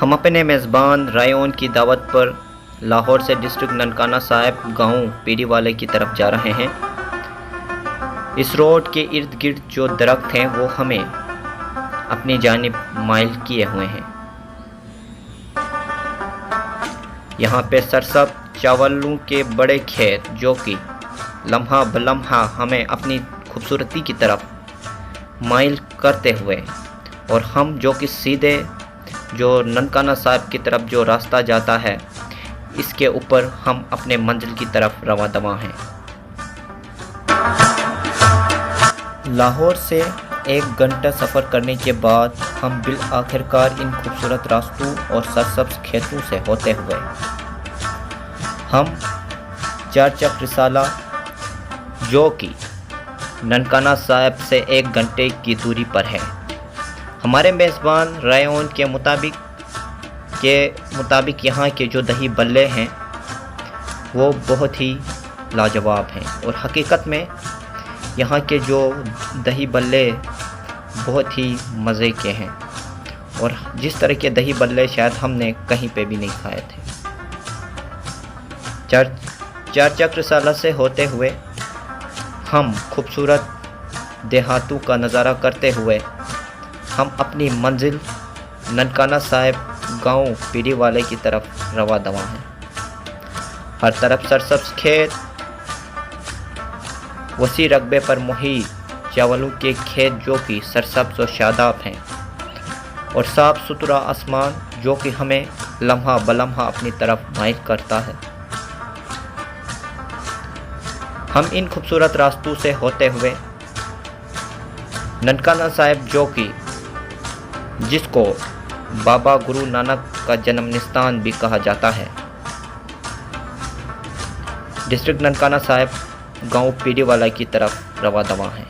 हम अपने मेज़बान रायोन की दावत पर लाहौर से डिस्ट्रिक्ट ननकाना साहिब गांव पीरीवाले की तरफ जा रहे हैं। इस रोड के इर्द गिर्द जो दरख्त हैं वो हमें अपनी जानिब माइल किए हुए हैं। यहाँ पे सरसब चावलों के बड़े खेत जो कि लम्हा बलम्हा हमें अपनी खूबसूरती की तरफ माइल करते हुए, और हम जो कि सीधे जो ननकाना साहिब की तरफ जो रास्ता जाता है इसके ऊपर हम अपने मंजिल की तरफ रवां दवां हैं। लाहौर से 1 घंटा सफ़र करने के बाद हम बिल आखिरकार इन खूबसूरत रास्तों और सरसब्ज खेतों से होते हुए हम चारचक रिसाला जो कि ननकाना साहिब से 1 घंटे की दूरी पर है। हमारे मेज़बान रायोन के मुताबिक यहाँ के जो दही बल्ले हैं वो बहुत ही लाजवाब हैं, और हकीकत में यहाँ के जो दही बल्ले बहुत ही मज़े के हैं, और जिस तरह के दही बल्ले शायद हमने कहीं पे भी नहीं खाए थे। चारचक रिसाला से होते हुए हम खूबसूरत देहातों का नज़ारा करते हुए हम अपनी मंजिल ननकाना साहिब गांव पीरीवाले की तरफ रवा दवा हैं। हर तरफ सरसब्ज खेत, वसी रकबे पर मुहित चावलों के खेत जो कि सरसब्ज और शादाब हैं, और साफ़ सुथरा आसमान जो कि हमें लम्हा बलम्हा अपनी तरफ माइल करता है। हम इन खूबसूरत रास्तों से होते हुए ननकाना साहिब जो कि जिसको बाबा गुरु नानक का जन्म स्थान भी कहा जाता है, डिस्ट्रिक्ट ननकाना साहिब गांव पीरीवाला की तरफ रवा दवा है।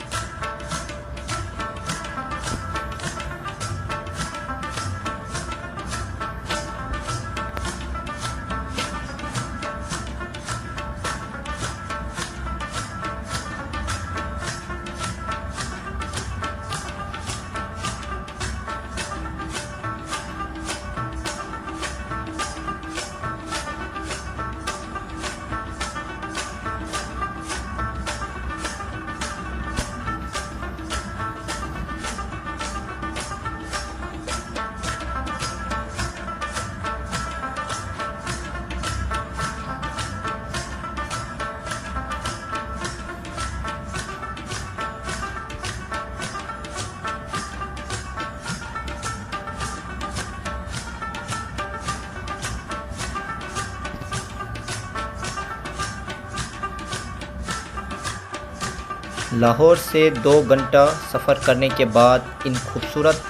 लाहौर से 2 घंटा सफ़र करने के बाद इन खूबसूरत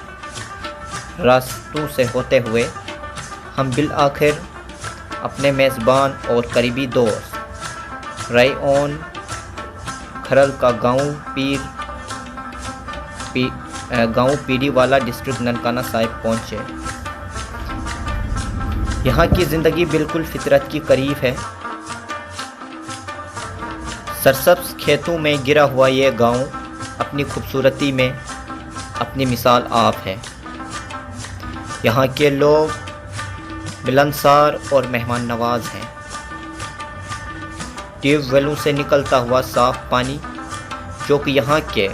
रास्तों से होते हुए हम बिल आखिर अपने मेज़बान और करीबी दोस्त रायोन खरल का गांव पीरीवाला डिस्ट्रिक्ट ननकाना साहिब पहुँचे। यहाँ की ज़िंदगी बिल्कुल फितरत की करीब है। सरसब्ज खेतों में गिरा हुआ ये गांव अपनी खूबसूरती में अपनी मिसाल आप है। यहाँ के लोग मिलनसार और मेहमान नवाज हैं। ट्यूबवेलों से निकलता हुआ साफ़ पानी जो कि यहाँ के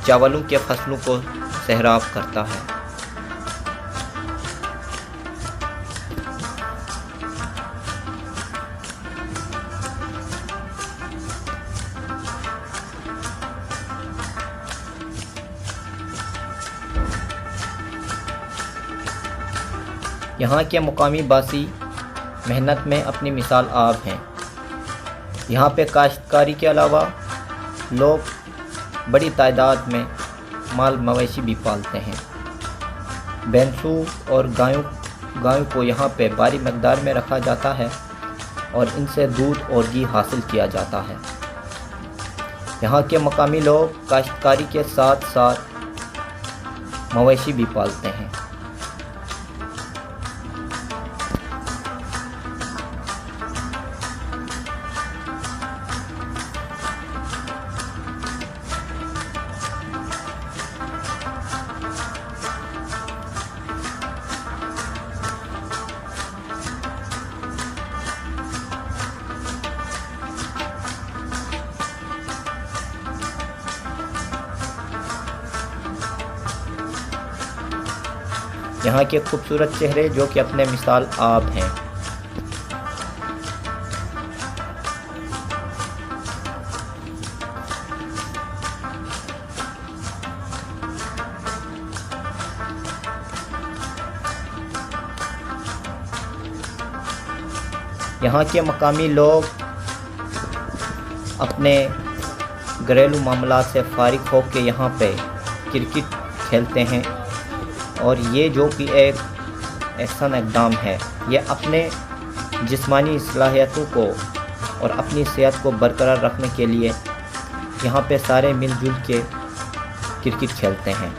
चावलों के फसलों को सैराब करता है। यहाँ के मुकामी बासी मेहनत में अपनी मिसाल आप हैं। यहाँ पे काश्तकारी के अलावा लोग बड़ी तादाद में माल मवेशी भी पालते हैं। भैंसों और गायों को यहाँ पे भारी मकदार में रखा जाता है और इनसे दूध और घी हासिल किया जाता है। यहाँ के मकामी लोग काश्तकारी के साथ साथ मवेशी भी पालते हैं। यहाँ के खूबसूरत चेहरे जो कि अपने मिसाल आप हैं। यहाँ के मकामी लोग अपने घरेलू मामलात से फारिग होकर यहाँ पे क्रिकेट खेलते हैं और ये जो कि एक एहसान इक़दाम है, ये अपने जिस्मानी सलाहियतों को और अपनी सेहत को बरकरार रखने के लिए यहाँ पे सारे मिलजुल के क्रिकेट खेलते हैं।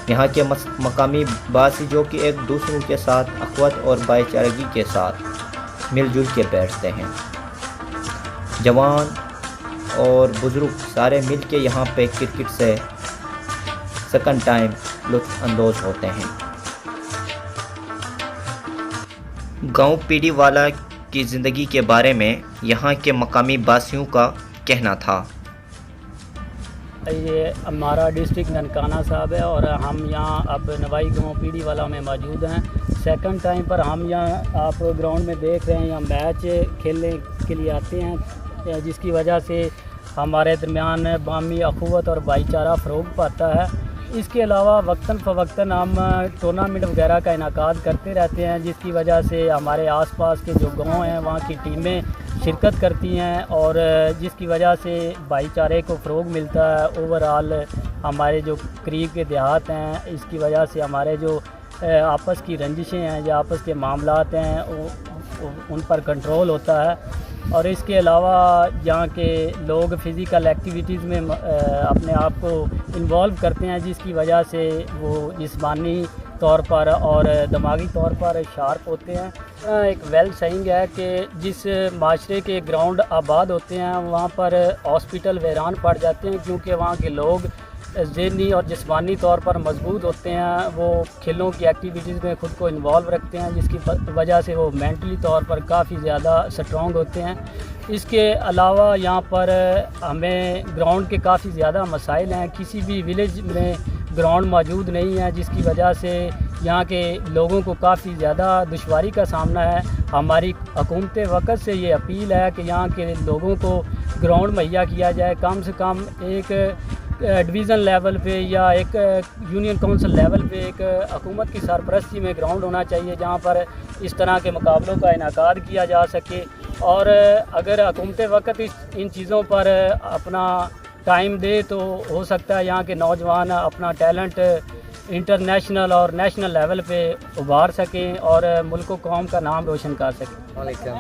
यहाँ के मकामी बासी जो कि एक दूसरों के साथ अख़वत और भाईचारगी के साथ मिलजुल के बैठते हैं। जवान और बुज़ुर्ग सारे मिल के यहाँ पे क्रिकेट से सेकंड टाइम लुत्फ़ अंदोज़ होते हैं। गांव पीढ़ी वाला की ज़िंदगी के बारे में यहाँ के मकामी बासियों का कहना था। ये हमारा डिस्ट्रिक्ट ननकाना साहब है और हम यहाँ अब नवाई गांव पीढ़ी वाला में मौजूद हैं। सेकंड टाइम पर हम यहाँ आप ग्राउंड में देख रहे हैं, यहाँ मैच खेलने के लिए आते हैं, जिसकी वजह से हमारे दरमियान बामी अखुवत और भाईचारा फ़रोग़ पाता है। इसके अलावा वक्तन फ़वक्तन हम टूर्नामेंट वगैरह का इनाकाद करते रहते हैं, जिसकी वजह से हमारे आसपास के जो गांव हैं वहाँ की टीमें शिरकत करती हैं और जिसकी वजह से भाईचारे को फ़रोग़ मिलता है। ओवरऑल हमारे जो करीब के देहात हैं, इसकी वजह से हमारे जो आपस की रंजिशें हैं या आपस के मामलात हैं उन पर कंट्रोल होता है। और इसके अलावा यहाँ के लोग फ़िज़िकल एक्टिविटीज़ में अपने आप को इन्वॉल्व करते हैं, जिसकी वजह से वो जिस्मानी तौर पर और दिमागी तौर पर शार्प होते हैं। एक वेल सेइंग है कि जिस माशरे के ग्राउंड आबाद होते हैं वहाँ पर हॉस्पिटल वीरान पड़ जाते हैं, क्योंकि वहाँ के लोग ज़हनी और जिस्मानी तौर पर मजबूत होते हैं। वो खेलों की एक्टिविटीज़ में ख़ुद को इन्वॉल्व रखते हैं, जिसकी वजह से वो मेंटली तौर पर काफ़ी ज़्यादा स्ट्रॉन्ग होते हैं। इसके अलावा यहाँ पर हमें ग्राउंड के काफ़ी ज़्यादा मसाइल हैं। किसी भी विलेज में ग्राउंड मौजूद नहीं है, जिसकी वजह से यहाँ के लोगों को काफ़ी ज़्यादा दुश्वारी का सामना है। हमारी हुकूमत वक़्त से ये अपील है कि यहाँ के लोगों को ग्राउंड मुहैया किया जाए। कम से कम एक डिवीज़न लेवल पे या एक यूनियन काउंसिल लेवल पे एक हुकूमत की सरपरस्ती में ग्राउंड होना चाहिए, जहाँ पर इस तरह के मुकाबलों का इनाकाद किया जा सके। और अगर हुकूमत वक़्त इन चीज़ों पर अपना टाइम दे तो हो सकता है यहाँ के नौजवान अपना टैलेंट इंटरनेशनल और नेशनल लेवल पे उभार सकें और मुल्क कौम का नाम रोशन कर सकें। वालेकुम।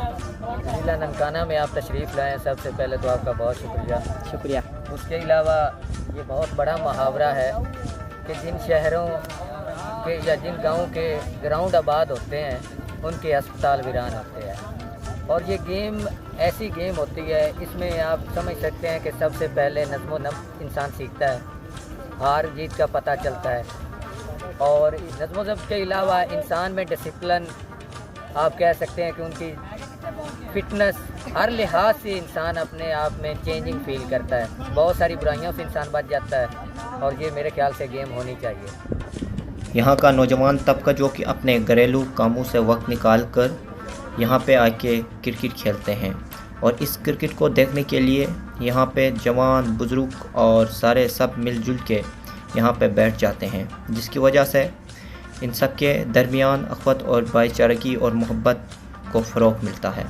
ज़िला ननकाना में आप तशरीफ़ लाएँ, सबसे पहले तो आपका बहुत शुक्रिया। उसके अलावा ये बहुत बड़ा मुहावरा है कि जिन शहरों के या जिन गाँव के ग्राउंड आबाद होते हैं उनके अस्पताल वीरान होते हैं। और ये गेम ऐसी गेम होती है, इसमें आप समझ सकते हैं कि सबसे पहले नज़्म व नब्ज़ इंसान सीखता है, हार जीत का पता चलता है। और नज़्म व ज़ब्त के अलावा इंसान में डिसिप्लिन, आप कह सकते हैं कि उनकी फ़िटनेस, हर लिहाज से इंसान अपने आप में चेंजिंग फील करता है। बहुत सारी बुराइयों से इंसान बच जाता है और ये मेरे ख्याल से गेम होनी चाहिए। यहाँ का नौजवान तबका जो कि अपने घरेलू कामों से वक्त निकाल कर यहाँ पे आके क्रिकेट खेलते हैं और इस क्रिकेट को देखने के लिए यहाँ पे जवान, बुज़ुर्ग और सारे सब मिलजुल के यहाँ पे बैठ जाते हैं, जिसकी वजह से इन सब के दरमियान अख़वत और भाईचारगी और मोहब्बत को फ़रोग़ मिलता है।